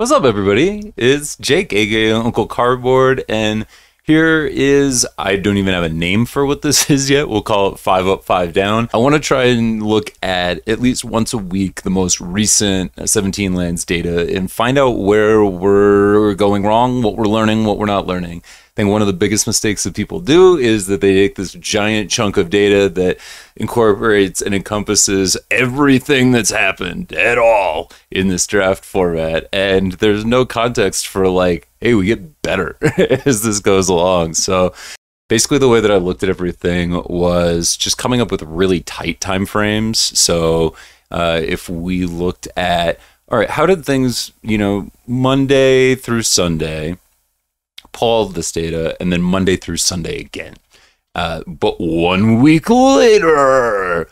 What's up, everybody? It's Jake, aka Uncle Cardboard, and here is, I don't even have a name for what this is yet. We'll call it 5 Up, 5 Down. I want to try and look at least once a week, the most recent 17 lands data and find out where we're going wrong, what we're learning, what we're not learning. I think one of the biggest mistakes that people do is that they take this giant chunk of data that incorporates and encompasses everything that's happened at all in this draft format, and there's no context for like, hey, we get better as this goes along. So basically the way that I looked at everything was just coming up with really tight time frames. So if we looked at, all right, how did things, Monday through Sunday, pull all this data, and then Monday through Sunday again. But 1 week later,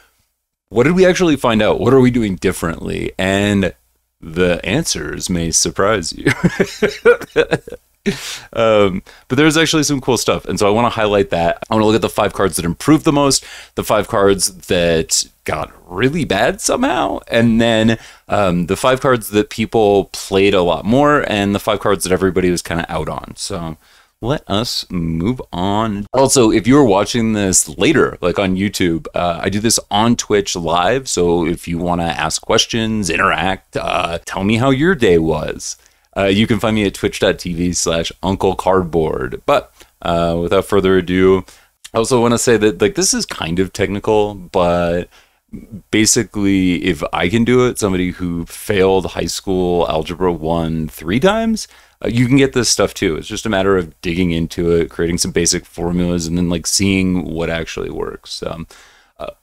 what did we actually find out? What are we doing differently? And the answers may surprise you. But there's actually some cool stuff. And so I want to highlight that. I want to look at the 5 cards that improved the most, the 5 cards that got really bad somehow, and then the 5 cards that people played a lot more, and the 5 cards that everybody was kind of out on. So let us move on. Also, if you're watching this later, like on YouTube, I do this on Twitch live. So if you want to ask questions, interact, tell me how your day was. You can find me at twitch.tv/Uncle Cardboard. But without further ado, I also want to say that this is kind of technical, but basically if I can do it, somebody who failed high school algebra 1 3 times, you can get this stuff too. It's just a matter of digging into it, creating some basic formulas, and then seeing what actually works.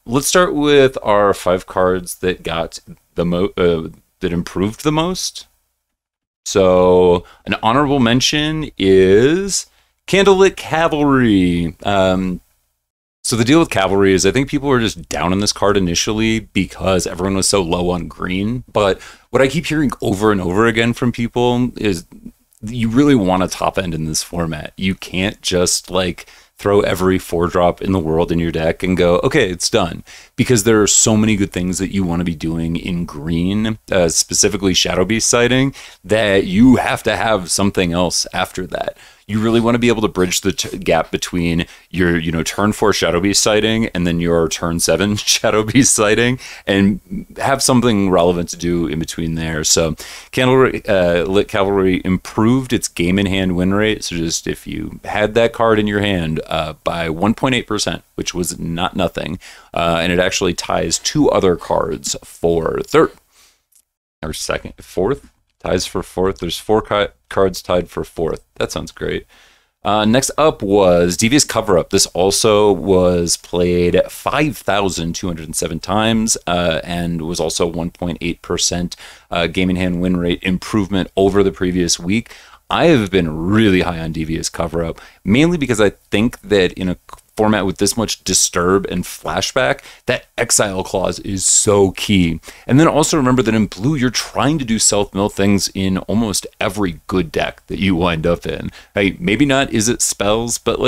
Let's start with our 5 cards that got the that improved the most. So an honorable mention is Candlelit Cavalry. So the deal with Cavalry is I think people were just down on this card initially because everyone was so low on green. But what I keep hearing over and over again from people is you really want a top end in this format. You can't just throw every 4-drop in the world in your deck and go, okay, it's done. Because there are so many good things that you want to be doing in green, specifically Shadow Beast sighting, that you have to have something else after that. You really want to be able to bridge the gap between your, turn 4 Shadow Beast sighting and then your turn 7 Shadow Beast sighting, and have something relevant to do in between there. So Candlelit Cavalry improved its game in hand win rate. So just if you had that card in your hand by 1.8%, which was not nothing, and it actually ties 2 other cards for third or second, fourth. Ties for 4th. There's 4 cards tied for 4th. That sounds great. Next up was Devious Cover-Up. This also was played 5,207 times and was also 1.8% game in hand win rate improvement over the previous week. I have been really high on Devious Cover-Up, mainly because I think that in a format with this much disturb and flashback, that exile clause is so key. And then also remember that in blue, you're trying to do self-mill things in almost every good deck that you wind up in. Maybe not is it spells, but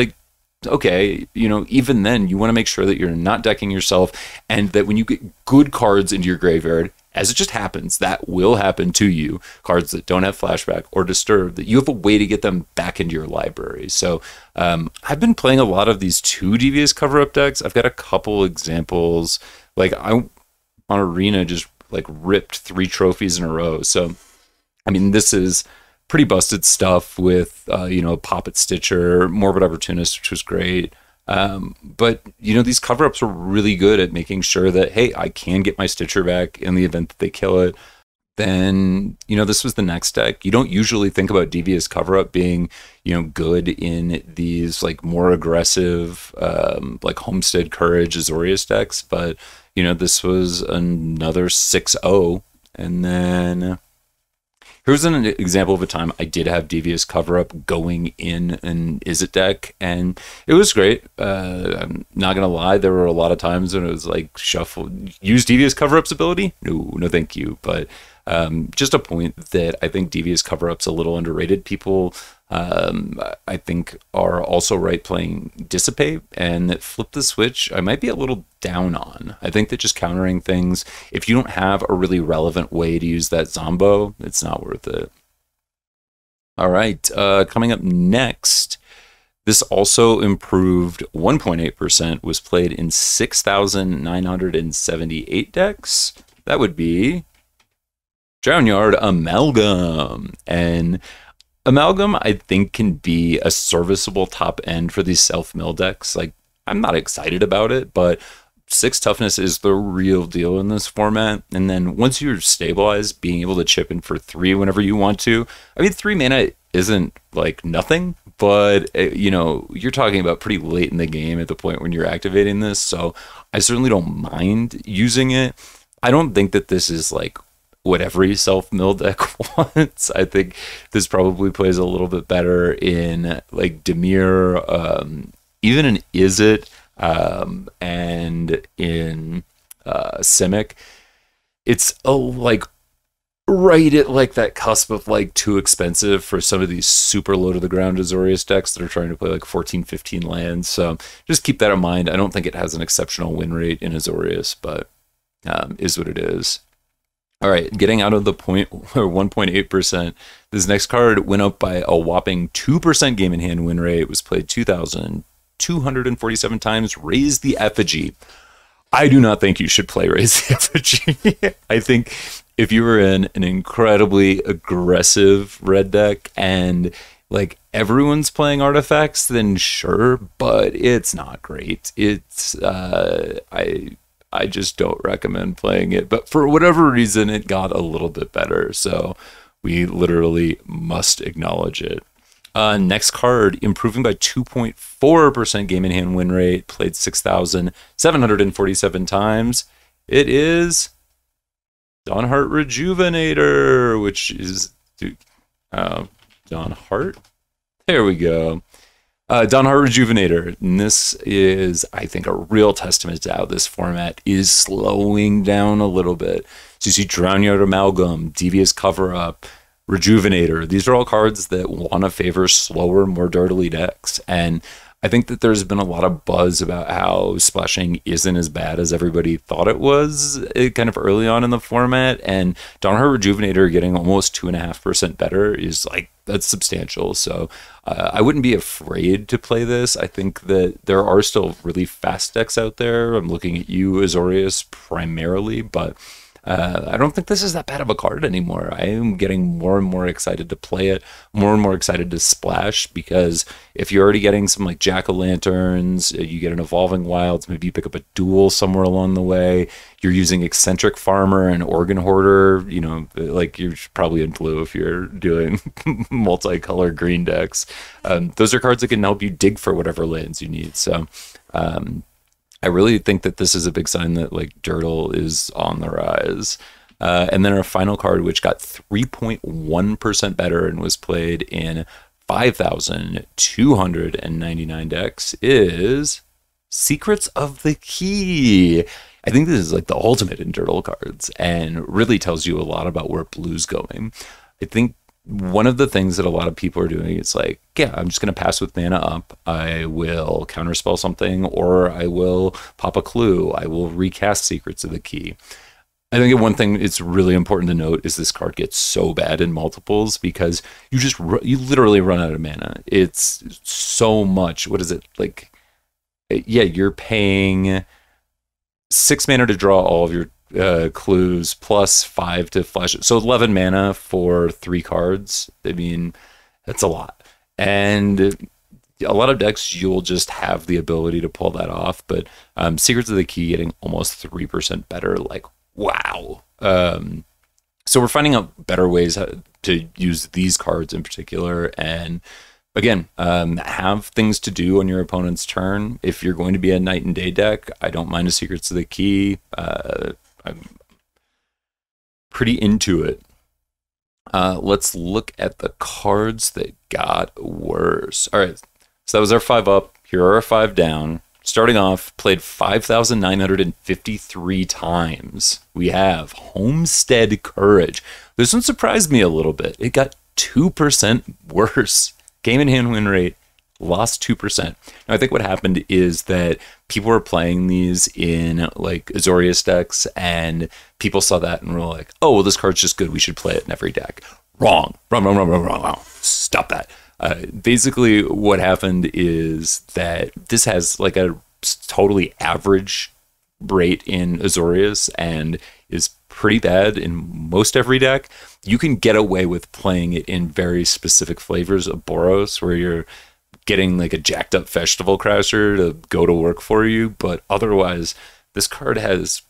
okay, even then you want to make sure that you're not decking yourself, and that when you get good cards into your graveyard, as it just happens, that will happen to you, cards that don't have flashback or disturb, that you have a way to get them back into your library. So I've been playing a lot of these 2 Devious Cover-Up decks. I've got a couple examples. I on Arena just ripped 3 trophies in a row. So I mean, this is pretty busted stuff with Poppet Stitcher, Morbid Opportunist, which was great. But these cover-ups are really good at making sure that, hey, I can get my Stitcher back in the event that they kill it. Then this was the next deck. You don't usually think about Devious Cover-Up being good in these more aggressive Homestead Courage Azorius decks, but this was another 6-0. And then here's an example of a time I did have Devious Cover-Up going in an Izzet deck, and it was great. I'm not going to lie, there were a lot of times when it was shuffle, use Devious Cover-Up's ability? No thank you. But just a point that I think Devious Cover-Up's a little underrated. People, I think, are also right playing Dissipate, and that Flip the Switch I might be a little down on. I think that just countering things, if you don't have a really relevant way to use that Zombo, it's not worth it. All right, coming up next, this also improved 1.8%, was played in 6,978 decks. That would be Drownyard Amalgam. And Amalgam, I think, can be a serviceable top end for these self-mill decks. Like, I'm not excited about it, but 6 toughness is the real deal in this format. And then once you're stabilized, being able to chip in for 3 whenever you want to. I mean, 3 mana isn't like nothing, but you know, you're talking about pretty late in the game at the point when you're activating this. So I certainly don't mind using it. I don't think that this is like what every self-mill deck wants. I think this probably plays a little bit better in like Dimir, even in Izzet, and in Simic. It's like right at like that cusp of like too expensive for some of these super low to the ground Azorius decks that are trying to play like 14, 15 lands. So just keep that in mind. I don't think it has an exceptional win rate in Azorius, but is what it is. All right, getting out of the point or 1.8%, this next card went up by a whopping 2% game in hand win rate. It was played 2,247 times. Raise the Effigy. I do not think you should play Raise the Effigy. I think if you were in an incredibly aggressive red deck and like everyone's playing artifacts, then sure, but it's not great. It's I just don't recommend playing it, but for whatever reason, it got a little bit better. So we literally must acknowledge it. Next card, improving by 2.4% game in hand win rate, played 6,747 times. It is Dawnheart Rejuvenator, which is Dawnheart. There we go. Dawnheart Rejuvenator. And this is, I think, a real testament to how this format is slowing down a little bit. So you see Drownyard Amalgam, Devious Cover-Up, Rejuvenator. These are all cards that want to favor slower, more dirtily decks. And I think that there's been a lot of buzz about how splashing isn't as bad as everybody thought it was kind of early on in the format. And Dawnheart Rejuvenator getting almost 2.5% better is like, that's substantial. So I wouldn't be afraid to play this. I think that there are still really fast decks out there. I'm looking at you, Azorius, primarily, but I don't think this is that bad of a card anymore. I am getting more and more excited to play it, more and more excited to splash, because if you're already getting some like jack-o'-lanterns, you get an Evolving Wilds, maybe you pick up a duel somewhere along the way, you're using Eccentric Farmer and Organ Hoarder, you know, like you're probably in blue if you're doing multicolor green decks. Those are cards that can help you dig for whatever lands you need. So I really think that this is a big sign that like Dirtle is on the rise. And then our final card, which got 3.1% better and was played in 5,299 decks, is Secrets of the Key. I think this is like the ultimate in Dirtle cards and really tells you a lot about where blue's going. I think one of the things that a lot of people are doing is like, yeah, I'm just going to pass with mana up. I will counterspell something, or I will pop a clue. I will recast Secrets of the Key. I think one thing it's really important to note is this card gets so bad in multiples because you literally run out of mana. It's so much. What is it like? Yeah, you're paying 6 mana to draw all of your clues plus 5 to flash it. So 11 mana for 3 cards. I mean, that's a lot. And a lot of decks, you'll just have the ability to pull that off. But Secrets of the Key getting almost 3% better. Like, wow. So we're finding out better ways to use these cards in particular. And again, have things to do on your opponent's turn. If you're going to be a night and day deck, I don't mind a Secrets of the Key. I'm pretty into it. Let's look at the cards that got worse. All right, so that was our 5 up. Here are our 5 down. Starting off, played 5,953 times. We have Homestead Courage. This one surprised me a little bit. It got 2% worse. Game in hand win rate, lost 2%. Now, I think what happened is that people were playing these in like Azorius decks, and people saw that and were like, oh, well, this card's just good. We should play it in every deck. Wrong. Wrong, wrong, wrong, wrong, wrong, wrong. Stop that. Basically, what happened is that this has like a totally average rate in Azorius and is pretty bad in most every deck. You can get away with playing it in very specific flavors of Boros, where you're getting like a jacked up Festival Crasher to go to work for you, but otherwise, this card has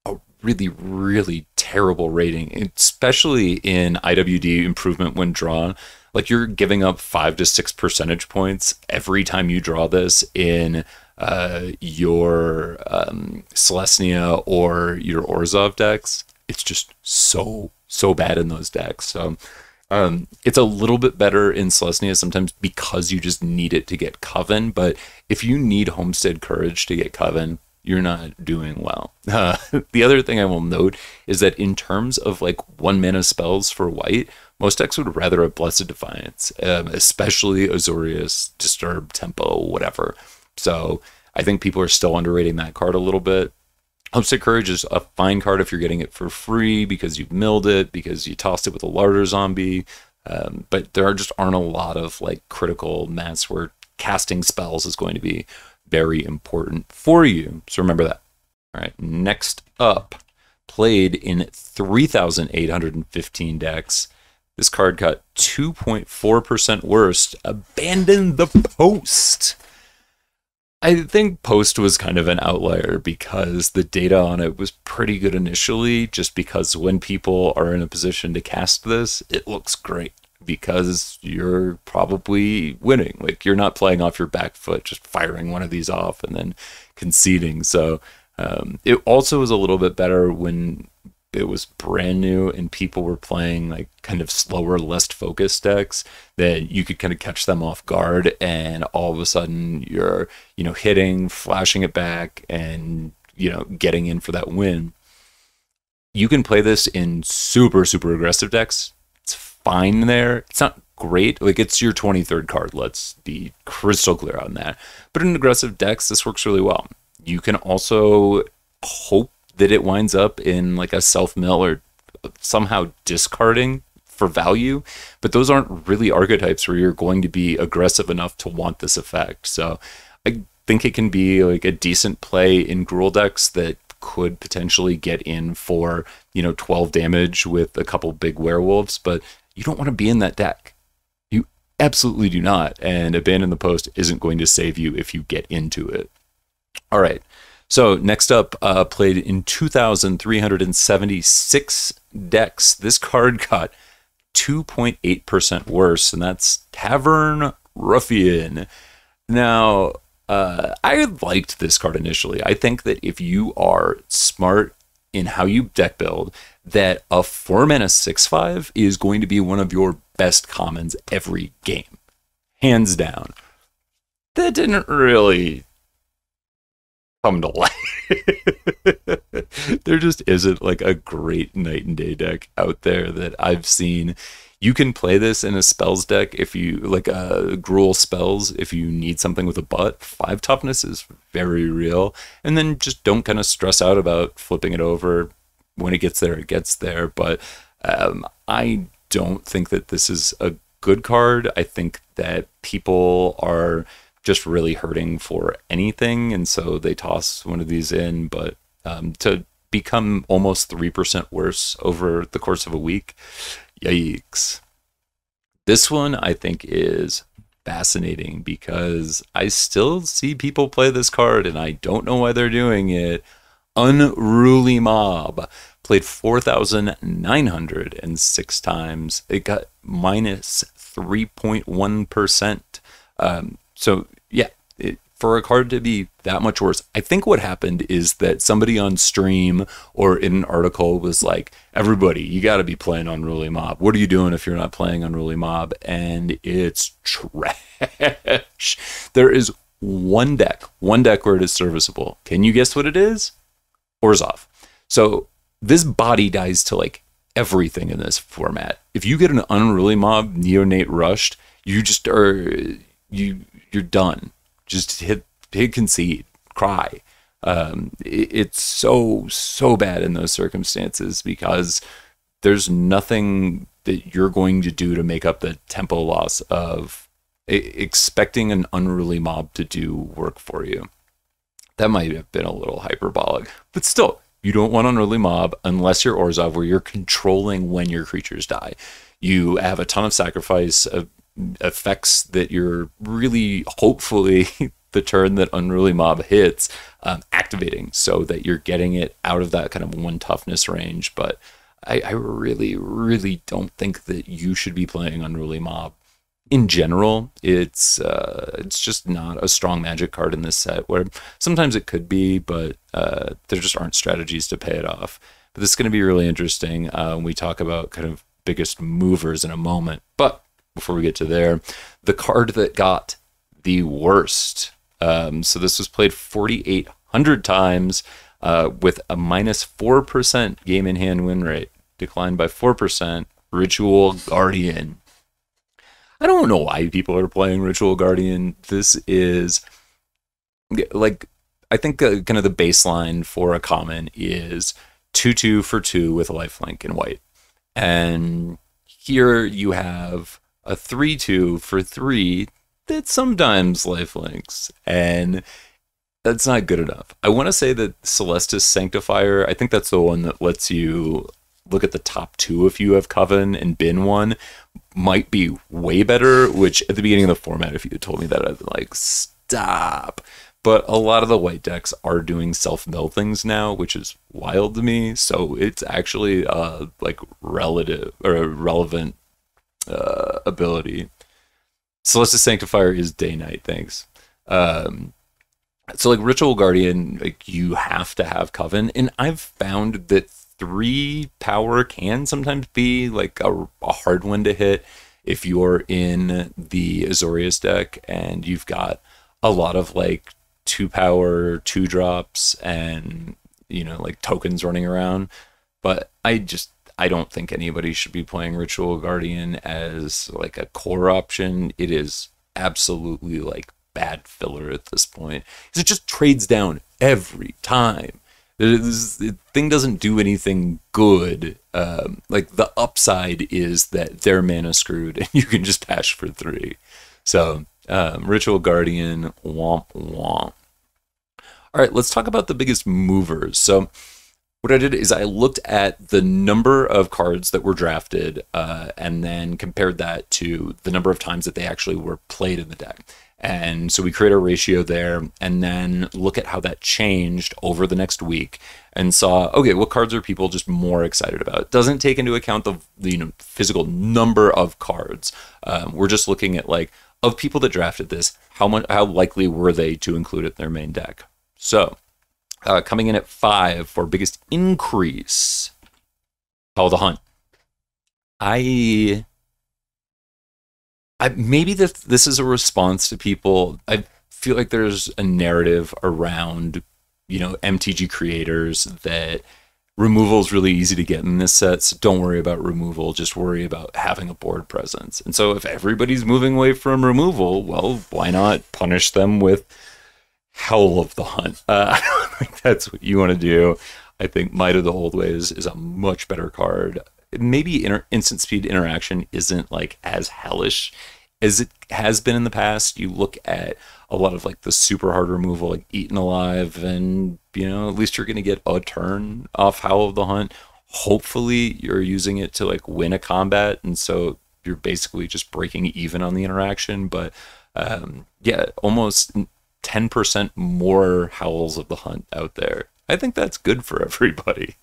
a really, really terrible rating, especially in IWD improvement when drawn. Like, you're giving up 5 to 6 percentage points every time you draw this in your Selesnya or your Orzhov decks. It's just so bad in those decks. So it's a little bit better in Selesnya sometimes because you just need it to get Coven. But if you need Homestead Courage to get Coven, you're not doing well. The other thing I will note is that in terms of like 1 mana spells for white, most decks would rather a Blessed Defiance, especially Azorius, Disturb, Tempo, whatever. So I think people are still underrating that card a little bit. Homestead Courage is a fine card if you're getting it for free because you've milled it, because you tossed it with a Larder Zombie. But there just aren't a lot of like critical mass where casting spells is going to be very important for you. So remember that. All right, next up, played in 3,815 decks. This card got 2.4% worse. Abandon the Post. I think Post was kind of an outlier because the data on it was pretty good initially, just because when people are in a position to cast this, it looks great because you're probably winning. Like, you're not playing off your back foot, just firing one of these off and then conceding. So it also was a little bit better when it was brand new and people were playing like kind of slower, less focused decks, that you could kind of catch them off guard, and all of a sudden you're, hitting, flashing it back, and, getting in for that win. You can play this in super, super aggressive decks. It's fine there. It's not great. Like, it's your 23rd card. Let's be crystal clear on that. But in aggressive decks, this works really well. You can also hope that it winds up in like a self-mill or somehow discarding for value, but those aren't really archetypes where you're going to be aggressive enough to want this effect. So I think it can be like a decent play in Gruul decks that could potentially get in for 12 damage with a couple big werewolves, but you don't want to be in that deck. You absolutely do not, and Abandon the Post isn't going to save you if you get into it. All right. So next up, played in 2,376 decks. This card got 2.8% worse, and that's Tavern Ruffian. Now, I liked this card initially. I think that if you are smart in how you deck build, that a 4-mana 6/5 is going to be one of your best commons every game. Hands down. That didn't really come to life. There just isn't like a great night and day deck out there that I've seen. You can play this in a spells deck if you like Gruul spells. If you need something with a butt, 5 toughness is very real, and then just don't kind of stress out about flipping it over. When it gets there, it gets there. But I don't think that this is a good card. I think that people are just really hurting for anything, and so they toss one of these in. But to become almost 3% worse over the course of a week, yikes. This one I think is fascinating because I still see people play this card, and I don't know why they're doing it. Unruly Mob played 4,906 times. It got minus 3.1%. So yeah, for a card to be that much worse, I think what happened is that somebody on stream or in an article was like, everybody, you got to be playing Unruly Mob. What are you doing if you're not playing Unruly Mob? And it's trash. There is one deck where it is serviceable. Can you guess what it is? Orzhov. So this body dies to like everything in this format. If you get an Unruly Mob Neonate rushed, you just are, you're done. Just hit concede, cry. It's so bad in those circumstances because there's nothing that you're going to do to make up the tempo loss of expecting an unruly mob to do work for you. That might have been a little hyperbolic, but still, you don't want unruly mob unless you're Orzhov, where you're controlling when your creatures die. You have a ton of sacrifice effects that you're really, hopefully, the turn that unruly mob hits, activating so that you're getting it out of that kind of 1 toughness range. But I really, really don't think that you should be playing unruly mob. In general, it's just not a strong Magic card in this set, where sometimes it could be, but there just aren't strategies to pay it off. But this is going to be really interesting when we talk about kind of biggest movers in a moment. But before we get to there, the card that got the worst. So this was played 4,800 times with a -4% game in hand win rate, declined by 4%. Ritual Guardian. I don't know why people are playing Ritual Guardian. This is, like, I think kind of the baseline for a common is 2/2 for 2 with a lifelink in white. And here you have a 3/2 for 3 that sometimes lifelinks, and that's not good enough. I want to say that Celestis Sanctifier, I think that's the one that lets you look at the top 2 if you have Coven and bin 1, might be way better, which at the beginning of the format, if you had told me that, I'd be like, stop. But a lot of the white decks are doing self-mill things now, which is wild to me. So it's actually like relative or a relevant ability. Celestis Sanctifier is day-night, thanks. So like Ritual Guardian, like you have to have Coven, and I've found that 3 power can sometimes be like a hard one to hit if you're in the Azorius deck and you've got a lot of like 2 power 2 drops and, you know, like tokens running around. But I don't think anybody should be playing Ritual Guardian as like a core option. It is absolutely like bad filler at this point, because it just trades down every time. The thing doesn't do anything good. Like the upside is that they're mana screwed and you can just pass for 3. So Ritual Guardian, womp womp. All right, let's talk about the biggest movers. So what I did is I looked at the number of cards that were drafted and then compared that to the number of times that they actually were played in the deck. And so we create a ratio there and then look at how that changed over the next week and saw, okay, what cards are people just more excited about? It doesn't take into account the physical number of cards. We're just looking at, like, of people that drafted this, how likely were they to include it in their main deck? So coming in at 5 for biggest increase, Call the Hunt. Maybe this is a response to people. I feel like there's a narrative around, MTG creators that removal is really easy to get in this set, so don't worry about removal, just worry about having a board presence. And so if everybody's moving away from removal, well, why not punish them with Howl of the Hunt? I don't think that's what you want to do. I think Might of the Old Ways is a much better card. Maybe instant speed interaction isn't like as hellish as it has been in the past. You look at a lot of like the super hard removal, like Eaten Alive, and at least you're going to get a turn off Howl of the Hunt. Hopefully you're using it to like win a combat, and so you're basically just breaking even on the interaction. But yeah, almost 10% more Howls of the Hunt out there. I think that's good for everybody.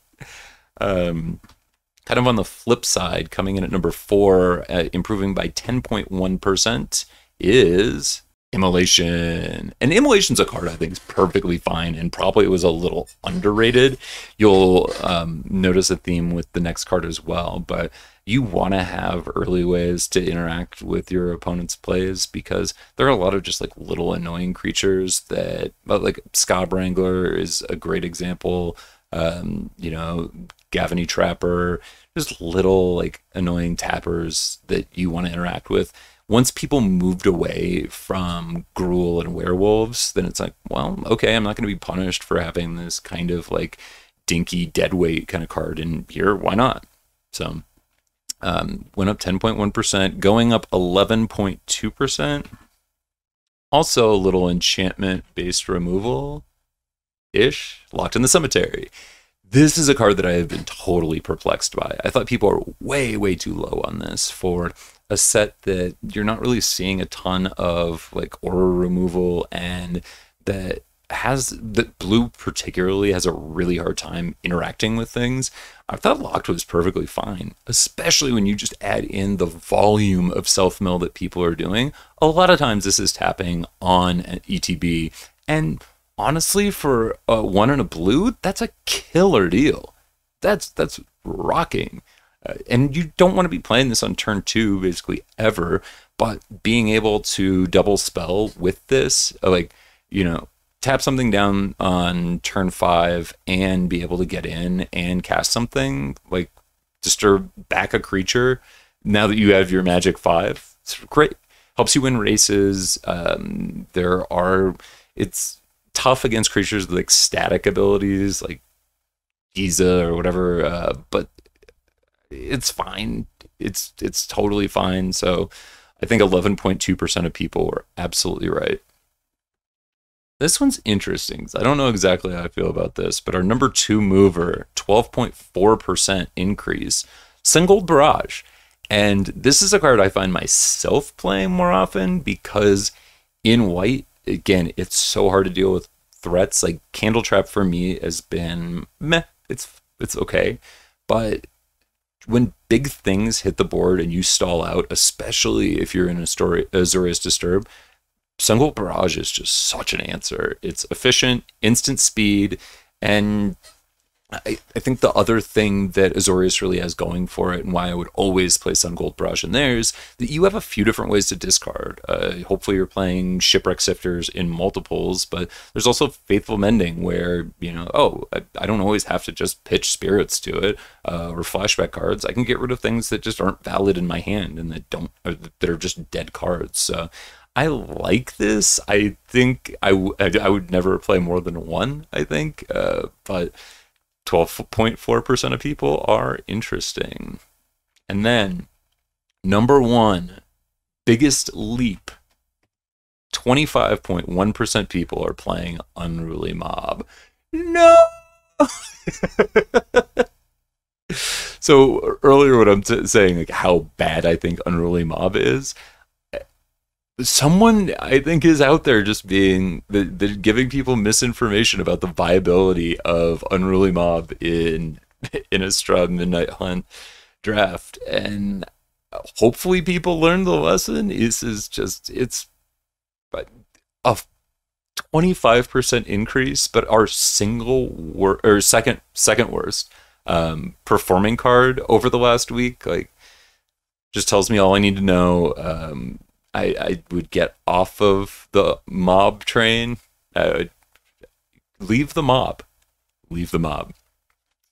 Kind of on the flip side, coming in at number 4, improving by 10.1%, is Immolation. And Immolation's a card I think is perfectly fine and probably was a little underrated. You'll notice a theme with the next card as well, but you want to have early ways to interact with your opponent's plays, because there are a lot of just like little annoying creatures that, like Scob Wrangler is a great example. Gavany Trapper, just little like annoying tappers that you want to interact with. Once people moved away from Gruul and Werewolves, then it's like, well, okay, I'm not going to be punished for having this kind of like dinky deadweight kind of card in here. Why not? So Went up 10.1%, going up 11.2%. Also a little enchantment-based removal-ish, Locked in the Cemetery. This is a card that I have been totally perplexed by. I thought people are way, way too low on this for a set that you're not really seeing a ton of like aura removal, and that blue particularly has a really hard time interacting with things. I thought Locked was perfectly fine, especially when you just add in the volume of self-mill that people are doing. A lot of times this is tapping on an ETB, and honestly, for a 1 and a blue, that's a killer deal. That's rocking. And you don't want to be playing this on turn 2 basically ever, but being able to double spell with this, like, you know, tap something down on turn 5 and be able to get in and cast something, like disturb back a creature now that you have your magic 5. It's great. Helps you win races. It's tough against creatures with like static abilities like Giza or whatever, but it's fine. It's totally fine. So I think 11.2% of people were absolutely right. This one's interesting. I don't know exactly how I feel about this, but our number 2 mover, 12.4% increase, Single Barrage. And this is a card I find myself playing more often because in white, again, it's so hard to deal with threats. Like Candle Trap for me has been meh. It's okay. But when big things hit the board and you stall out, especially if you're in a Azorius Disturb, Single Barrage is just such an answer. It's efficient, instant speed, and I think the other thing that Azorius really has going for it, and why I would always play Sungold Barrage in theirs, that you have a few different ways to discard. Hopefully you're playing Shipwreck Sifters in multiples, but there's also Faithful Mending where, you know, I don't always have to just pitch spirits to it, or flashback cards. I can get rid of things that just aren't valid in my hand and that are just dead cards. So I like this. I think I would never play more than one, I think, but 12.4% of people are interesting. And then number 1, biggest leap, 25.1% people are playing Unruly Mob. No! So earlier when I'm saying like how bad I think Unruly Mob is, someone I think is out there just being giving people misinformation about the viability of Unruly Mob in Innistrad Midnight Hunt draft, and hopefully people learn the lesson. It's a 25% increase, but our second worst performing card over the last week, like, just tells me all I need to know. I would get off of the mob train. Leave the mob. Leave the mob.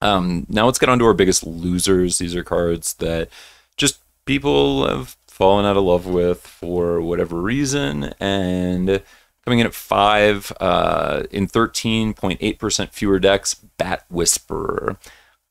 Now let's get on to our biggest losers. These are cards that just people have fallen out of love with for whatever reason. And coming in at 5, in 13.8% fewer decks, Bat Whisperer.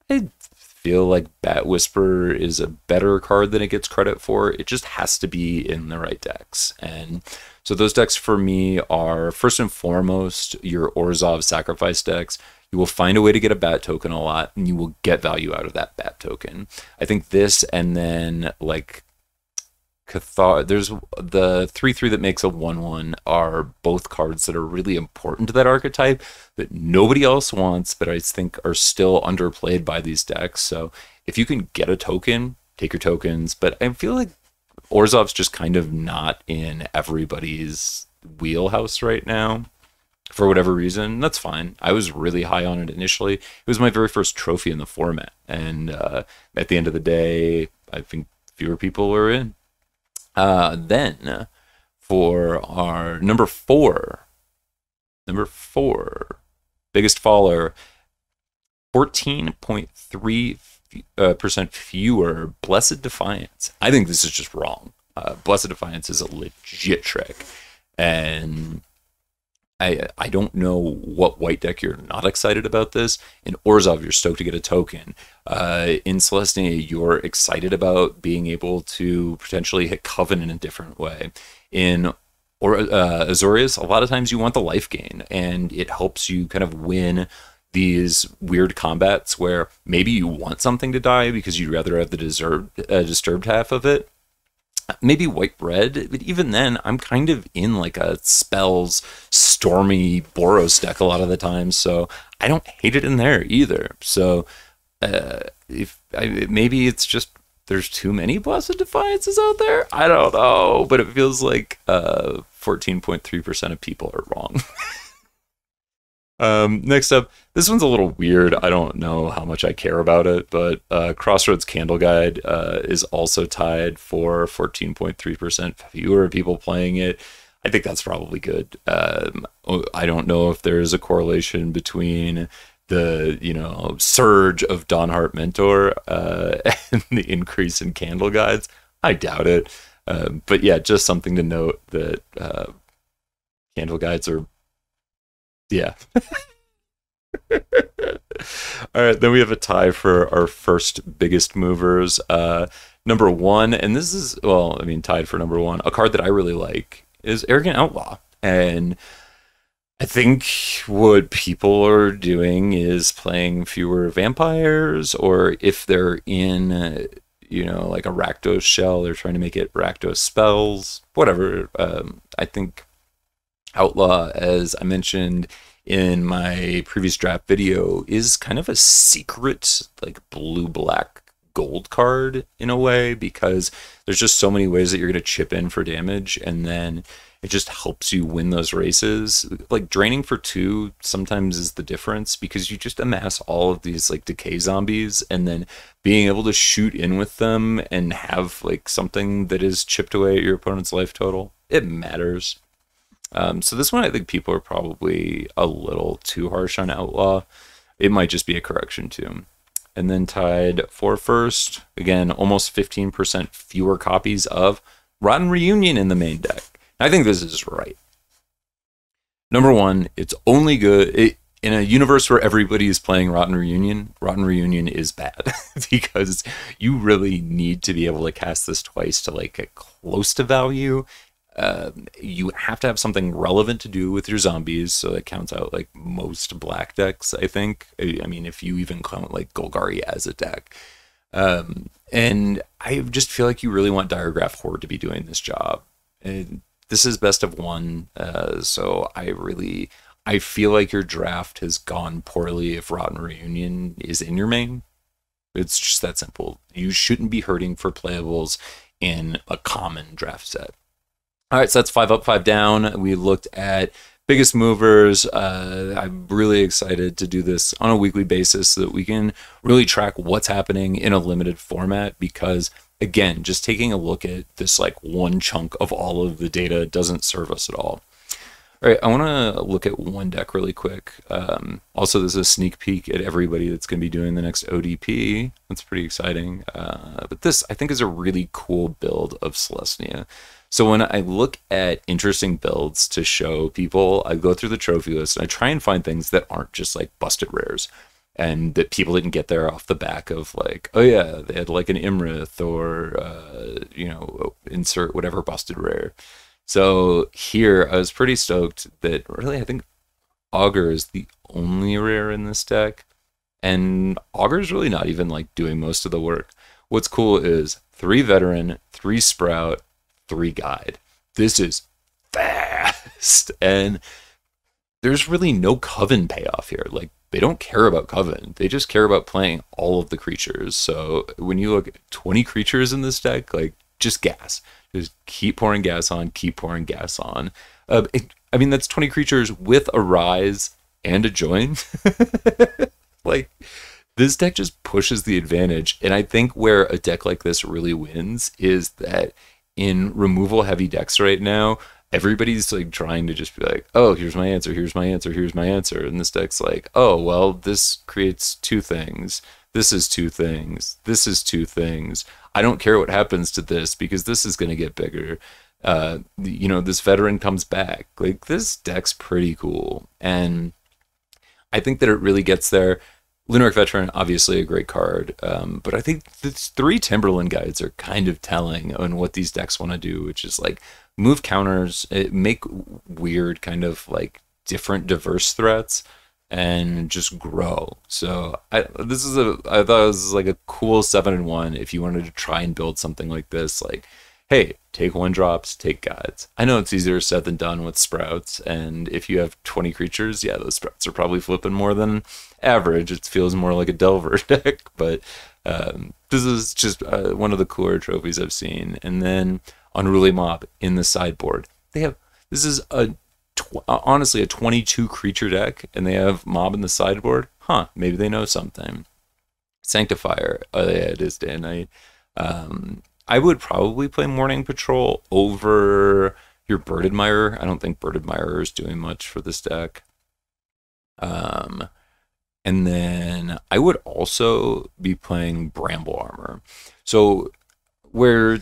I feel like Bat Whisperer is a better card than it gets credit for. It just has to be in the right decks. And so those decks for me are, first and foremost, your Orzhov Sacrifice decks. You will find a way to get a Bat token a lot, and you will get value out of that Bat token. I think this, and then like there's the 3/3 that makes a 1/1 are both cards that are really important to that archetype that nobody else wants, but I think are still underplayed by these decks. So if you can get a token, take your tokens. But I feel like Orzhov's just kind of not in everybody's wheelhouse right now for whatever reason. That's fine. I was really high on it initially. It was my very first trophy in the format, and at the end of the day, I think fewer people were in. Then for our number four, biggest faller, 14.3% fewer Blessed Defiance. I think this is just wrong. Blessed Defiance is a legit trick, and I don't know what white deck you're not excited about this. In Orzhov, you're stoked to get a token. In Celestia, you're excited about being able to potentially hit Coven in a different way. In Azorius, a lot of times you want the life gain, and it helps you kind of win these weird combats where maybe you want something to die because you'd rather have the disturbed half of it. Maybe white red, but even then, I'm kind of in like a spells stormy Boros deck a lot of the time, so I don't hate it in there either. So if maybe it's just there's too many Blessed Defiances out there. I don't know, but it feels like 14.3% of people are wrong. Next up, this one's a little weird. I don't know how much I care about it, but Crossroads Candle Guide is also tied for 14.3% fewer people playing it. I think that's probably good. I don't know if there's a correlation between the surge of Dawnheart Mentor and the increase in candle guides. I doubt it. But yeah, just something to note that candle guides are, yeah. All right, then we have a tie for our first biggest movers. Number one, and this is, well, I mean, tied for number one, a card that I really like is Arrogant Outlaw. And I think what people are doing is playing fewer vampires, or if they're in, like a Rakdos shell, they're trying to make it Rakdos spells, whatever. I think Outlaw, as I mentioned in my previous draft video, is kind of a secret, like blue-black gold card in a way, because there's just so many ways that you're going to chip in for damage, and then it just helps you win those races. Like draining for 2 sometimes is the difference, because you just amass all of these like decay zombies, and then being able to shoot in with them and have like something that is chipped away at your opponent's life total, it matters. So this one, I think people are probably a little too harsh on Outlaw. It might just be a correction too. And then tied for first, again, almost 15% fewer copies of Rotten Reunion in the main deck. I think this is right. Number one, it's only good in a universe where everybody is playing Rotten Reunion. Rotten Reunion is bad because you really need to be able to cast this twice to like get close to value. You have to have something relevant to do with your zombies, so that counts out like most black decks, I think. I mean, if you even count like Golgari as a deck. And I just feel like you really want Diregraph Horde to be doing this job. And this is best of one, so I feel like your draft has gone poorly if Rotten Reunion is in your main. It's just that simple. You shouldn't be hurting for playables in a common draft set. All right, so that's 5 up, 5 down. We looked at biggest movers. I'm really excited to do this on a weekly basis so that we can really track what's happening in a limited format, because again, just taking a look at this like one chunk of all of the data doesn't serve us at all. All right, I want to look at one deck really quick. Also, this is a sneak peek at everybody that's going to be doing the next ODP. That's pretty exciting. But this, I think, is a really cool build of Celestia. So when I look at interesting builds to show people, I go through the trophy list and I try and find things that aren't just like busted rares, and that people didn't get there off the back of like, oh yeah, they had like an Imrith or, insert whatever busted rare. So here I was pretty stoked that really I think Augur is the only rare in this deck, and Augur's really not even like doing most of the work. What's cool is 3 veteran, 3 sprout, 3 guide. This is fast, and there's really no Coven payoff here. Like, they don't care about Coven, they just care about playing all of the creatures. So when you look at 20 creatures in this deck, like, just gas. Just keep pouring gas on, keep pouring gas on. I mean, that's 20 creatures with a rise and a join. Like, this deck just pushes the advantage. And I think where a deck like this really wins is that in removal heavy decks right now, everybody's like trying to just be like, oh, here's my answer, here's my answer, here's my answer. And this deck's like, oh, well, this creates 2 things. This is 2 things. This is 2 things. I don't care what happens to this because this is going to get bigger. You know, this veteran comes back. Like, this deck's pretty cool. And I think that it really gets there. Lunarch Veteran, obviously a great card, but I think the 3 Timberland guides are kind of telling on what these decks want to do, which is like move counters, make weird kind of like different diverse threats, and just grow. So I thought this was like a cool 7-in-1 if you wanted to try and build something like this. Like, hey, take 1-drops, take guides. I know it's easier said than done with sprouts, and if you have 20 creatures, yeah, those sprouts are probably flipping more than average. It feels more like a Delver deck, but this is just one of the cooler trophies I've seen. And then Unruly Mob in the sideboard. This is honestly a 22 creature deck, and they have Mob in the sideboard. Huh, maybe they know something. Sanctifier. Oh yeah, it is day and night. I would probably play Morning Patrol over your Bird Admirer. I don't think Bird Admirer is doing much for this deck. And then I would also be playing Bramble Armor. So where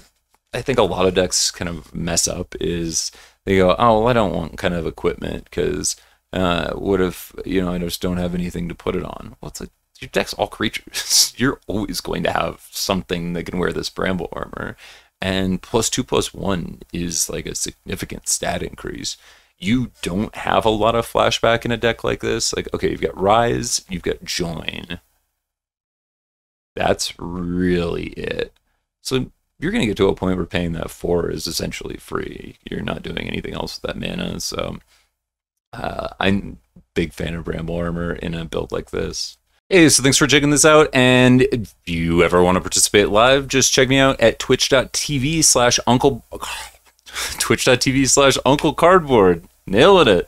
I think a lot of decks kind of mess up is they go, oh, well, I don't want kind of equipment because what if, you know, I just don't have anything to put it on? Well, it's like, your deck's all creatures. You're always going to have something that can wear this Bramble Armor. And +2/+1 is like a significant stat increase. You don't have a lot of flashback in a deck like this. Like, okay, you've got Rise, you've got Join. That's really it. So you're going to get to a point where paying that 4 is essentially free. You're not doing anything else with that mana. So I'm a big fan of Bramble Armor in a build like this. Hey, so thanks for checking this out, and if you ever want to participate live, just check me out at twitch.tv/uncle twitch.tv/Uncle Cardboard. Nailing it.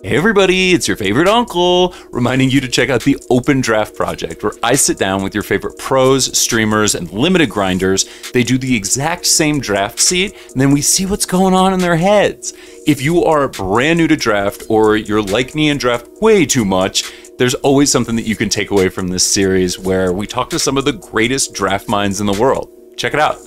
Hey everybody, it's your favorite uncle, reminding you to check out the Open Draft Project, where I sit down with your favorite pros, streamers, and limited grinders. They do the exact same draft seat, and then we see what's going on in their heads. If you are brand new to draft, or you're like me and draft way too much, there's always something that you can take away from this series where we talk to some of the greatest draft minds in the world. Check it out.